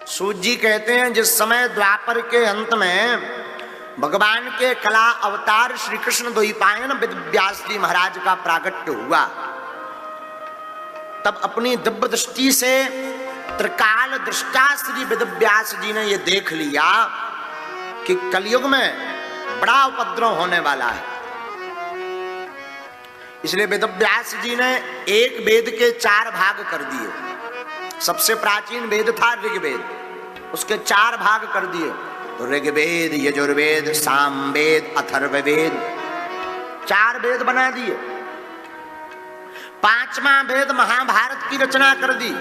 सूत जी कहते हैं जिस समय द्वापर के अंत में भगवान के कला अवतार श्री कृष्ण द्वैपायन वेद व्यास जी महाराज का प्रागट्य हुआ, तब अपनी दिव्य दृष्टि से त्रिकाल दृष्टा श्री वेद व्यास जी ने यह देख लिया कि कलयुग में बड़ा उपद्रव होने वाला है। इसलिए वेद व्यास जी ने एक वेद के 4 भाग कर दिए। सबसे प्राचीन वेद था ऋग्वेद, उसके 4 भाग कर दिए। तो ऋग्वेद, यजुर्वेद, सामवेद, अथर्ववेद, 4 वेद बना दिए। 5वां वेद महाभारत की रचना कर दी।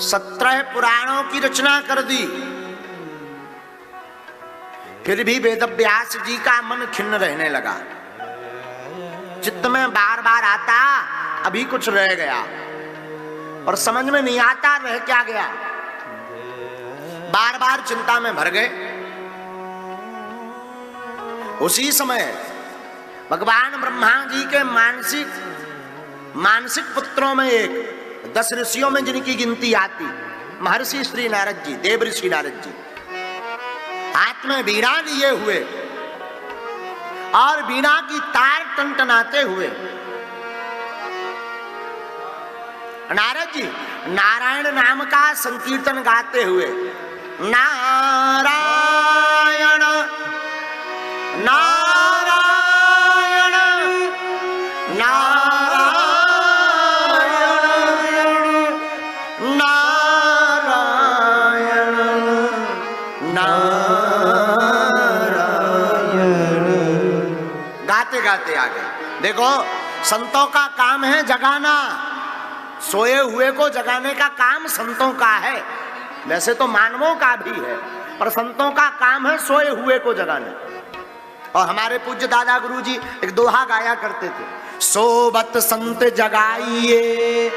17 पुराणों की रचना कर दी। फिर भी वेद व्यास जी का मन खिन्न रहने लगा। चित्त में बार बार आता अभी कुछ रह गया, और समझ में नहीं आता रह क्या गया। बार बार चिंता में भर गए। उसी समय भगवान ब्रह्मा जी के मानसिक पुत्रों में एक 10 ऋषियों में जिनकी गिनती आती, महर्षि श्री नारद जी, देव ऋषि नारद जी, हाथ में वीणा लिए हुए और वीणा की तार टनटनाते हुए नारद जी नारायण नाम का संकीर्तन गाते हुए नारायण नारायण नारायण नारायण नारायण गाते गाते आ गए। देखो, संतों का काम है जगाना, सोए हुए को जगाने का काम संतों का है। वैसे तो मानवों का भी है, पर संतों का काम है सोए हुए को जगाना। और हमारे पूज्य दादा गुरु जी एक दोहा गाया करते थे, सोबत संत जगाइए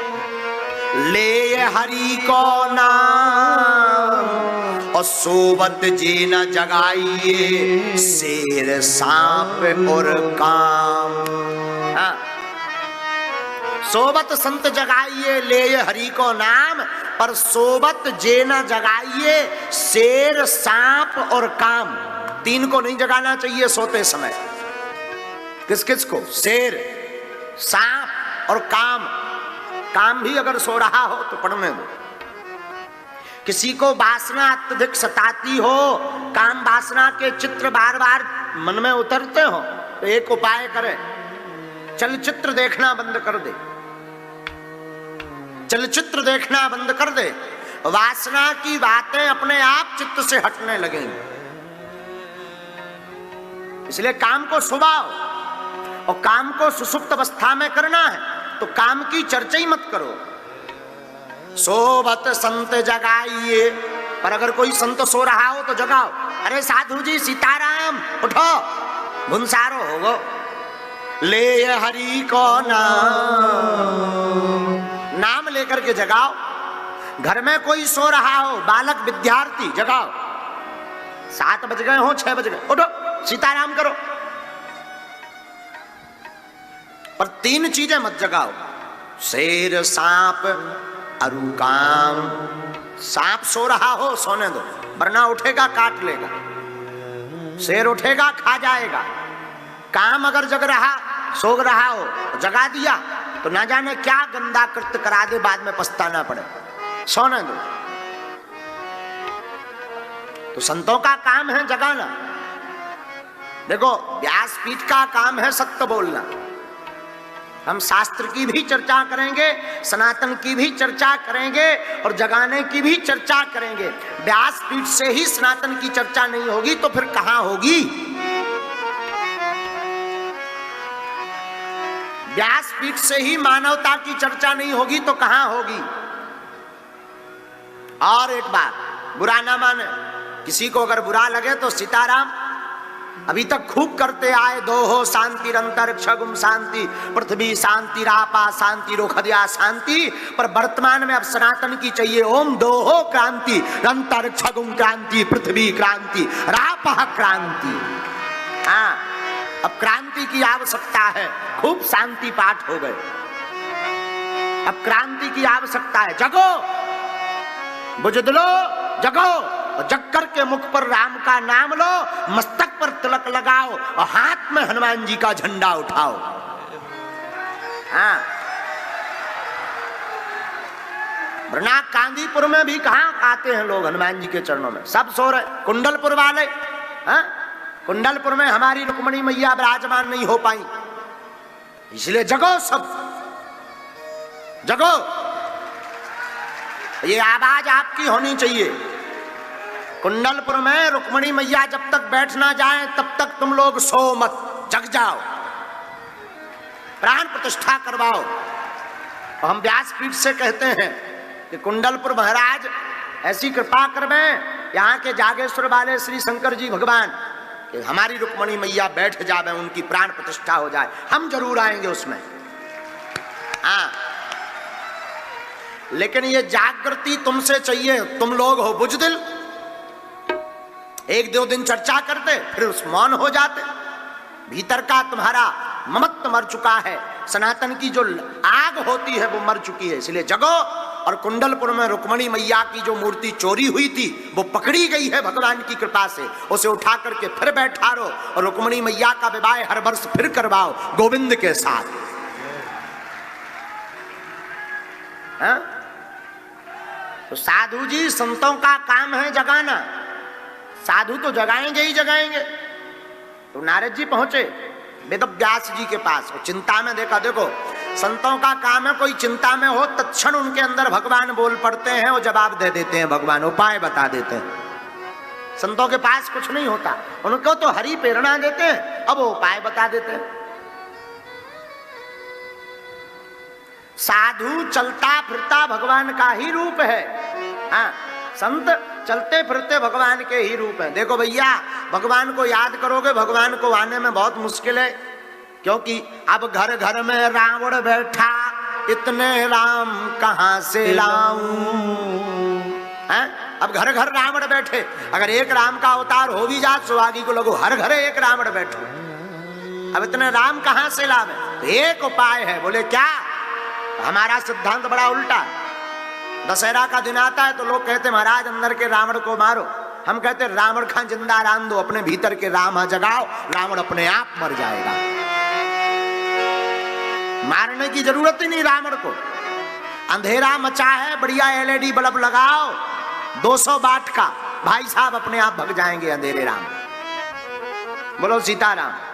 ले हरि को नाम, और सोबत जे न जगाइए शेर सांप और काम। हाँ, सोबत संत जगाइए ले हरि को नाम, पर सोबत जे न जगाइए शेर सांप और काम। 3 को नहीं जगाना चाहिए सोते समय। किस किस को? शेर, सांप और काम। काम भी अगर सो रहा हो तो पढ़ने दो। किसी को वासना अत्यधिक सताती हो, काम वासना के चित्र बार बार मन में उतरते हो, तो एक उपाय करे, चलचित्र देखना बंद कर दे। चलचित्र देखना बंद कर दे, वासना की बातें अपने आप चित्त से हटने लगेंगी। इसलिए काम को सुबाओ, और काम को सुसुप्त अवस्था में करना है तो काम की चर्चा ही मत करो। सोबत संत जगाइए, पर अगर कोई संत सो रहा हो तो जगाओ। अरे साधु जी सीताराम उठो, भुंसारो होगो, ले हरि को नाम लेकर के जगाओ। घर में कोई सो रहा हो, बालक विद्यार्थी, जगाओ। 7 बज गए हो, 6 बज गए, उठो सीताराम करो। पर 3 चीजें मत जगाओ, शेर सांप अरु काम। सांप सो रहा हो सोने दो, वरना उठेगा काट लेगा। शेर उठेगा खा जाएगा। काम अगर जग रहा, सो रहा हो, जगा दिया तो ना जाने क्या गंदा कृत्य करा दे, बाद में पछताना पड़े। सोने दो। तो संतों का काम है जगाना। देखो, व्यासपीठ का काम है सत्य बोलना। हम शास्त्र की भी चर्चा करेंगे, सनातन की भी चर्चा करेंगे, और जगाने की भी चर्चा करेंगे। व्यासपीठ से ही सनातन की चर्चा नहीं होगी तो फिर कहां होगी? व्यासपीठ से ही मानवता की चर्चा नहीं होगी तो कहां होगी? और एक बात, बुरा ना माने, किसी को अगर बुरा लगे तो सीताराम अभी तक खूब करते आए। दोहो शांति अंतरिक्ष गुम शांति, पृथ्वी शांति रापा शांति रोखदिया शांति। पर वर्तमान में अब सनातन की चाहिए ओम दोहो क्रांति, अंतरिक्ष गुम क्रांति, पृथ्वी क्रांति, रापा क्रांति। हाँ, अब क्रांति की आवश्यकता है। खूब शांति पाठ हो गए, अब क्रांति की आवश्यकता है। जगो, बुझदिलो जगो और जग करके मुख पर राम का नाम लो, मस्तक पर तिलक लगाओ और हाथ में हनुमान जी का झंडा उठाओ। हाँ, वरना कांदीपुर में भी कहां आते हैं लोग हनुमान जी के चरणों में, सब सो रहे। कुंडलपुर वाले, हाँ, कुंडलपुर में हमारी रुक्मणी मैया विराजमान नहीं हो पाई, इसलिए जगो, सब जगो। ये आवाज आपकी होनी चाहिए। कुंडलपुर में रुक्मणी मैया जब तक बैठ ना जाए तब तक तुम लोग सो मत, जग जाओ, प्राण प्रतिष्ठा करवाओ। और हम व्यासपीठ से कहते हैं कि कुंडलपुर महाराज ऐसी कृपा करवे यहाँ के जागेश्वर वाले श्री शंकर जी भगवान कि हमारी रुक्मणी मैया बैठ जावे, उनकी प्राण प्रतिष्ठा हो जाए, हम जरूर आएंगे उसमें। हाँ, लेकिन ये जागृति तुमसे चाहिए। तुम लोग हो बुझदिल, एक दो दिन चर्चा करते फिर उस मौन हो जाते। भीतर का तुम्हारा ममत्व मर चुका है, सनातन की जो आग होती है वो मर चुकी है, इसलिए जगो। और कुंडलपुर में रुक्मणी मैया की जो मूर्ति चोरी हुई थी वो पकड़ी गई है भगवान की कृपा से, उसे उठा करके फिर बैठा रो और रुक्मणी मैया का विवाह हर वर्ष फिर करवाओ गोविंद के साथ। हाँ? तो साधु जी संतों का काम है जगाना, साधु तो जगाएंगे ही जगाएंगे। तो नारद जी पहुंचे वेद व्यास जी के पास, और चिंता में देखा, देखो संतों का काम है, कोई चिंता में हो तत्क्षण उनके अंदर भगवान बोल पड़ते हैं और जवाब दे देते हैं, भगवान उपाय बता देते हैं। संतों के पास कुछ नहीं होता, उनको तो हरि प्रेरणा देते हैं, अब वो उपाय बता देते हैं। साधु चलता फिरता भगवान का ही रूप है। हाँ, संत चलते फिरते भगवान के ही रूप है। देखो भैया, भगवान को याद करोगे भगवान को आने में बहुत मुश्किल है, क्योंकि अब घर घर में रावण बैठा, इतने राम कहां से लाऊं। अब घर घर रावण बैठे, अगर एक राम का अवतार हो भी जाए सुहागी को लगो हर घरे एक रावण बैठो, अब इतने राम कहां से लावे। तो एक उपाय है, बोले क्या? हमारा सिद्धांत बड़ा उल्टा। दशहरा का दिन आता है तो लोग कहते महाराज अंदर के रावण को मारो, हम कहते रावण खां जिंदा राम दो, अपने भीतर के राम जगाओ, रावण अपने आप मर जाएगा। मारने की जरूरत ही नहीं रावण को। अंधेरा मचा है, बढ़िया LED बल्ब लगाओ 200 वाट का, भाई साहब अपने आप भग जाएंगे अंधेरे राम। बोलो सीताराम।